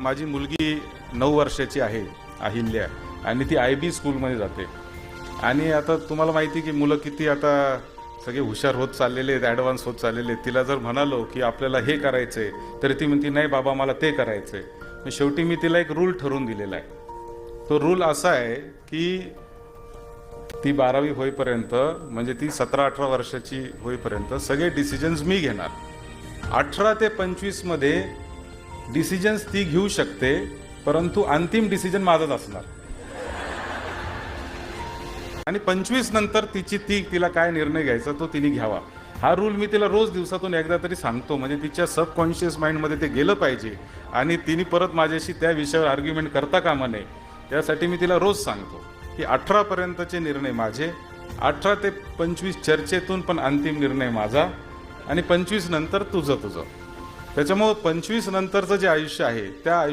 माझी मुलगी 9 वर्षाची आहे, अहिल्या, आणि ती IB स्कूलमध्ये जाते. आणि आता तुम्हाला माहिती की मुलं किती आता सगळे हुशार होत चाललेले आहेत, ॲडव्हान्स होत चाललेले आहेत. तिला जर म्हणालो की आपल्याला हे करायचं आहे, तरी ती म्हणते नाही बाबा मला ते करायचं आहे. मग शेवटी मी तिला एक रूल ठरवून दिलेला आहे. तो रूल असा आहे की ती 12वी होईपर्यंत, म्हणजे ती 17-18 वर्षाची होईपर्यंत सगळे डिसिजन्स मी घेणार. 18 ते 25 मध्ये डिसिजन्स ती घेऊ शकते, परंतु अंतिम डिसिजन माझाच असणार. आणि 25 नंतर तिला काय निर्णय घ्यायचा तो तिने घ्यावा. हा रूल मी तिला रोज दिवसातून एकदा तरी सांगतो, म्हणजे तिच्या सबकॉन्शियस माइंडमध्ये ते गेलं पाहिजे आणि तिने परत माझ्याशी त्या विषयावर आर्ग्युमेंट करता कामा नये. त्यासाठी मी तिला रोज सांगतो की 18 पर्यंतचे निर्णय माझे, 18 ते 25 चर्चेतून पण अंतिम निर्णय माझा, आणि 25 नंतर तुझं. त्याच्यामुळं 25 नंतरचं जे आयुष्य आहे त्या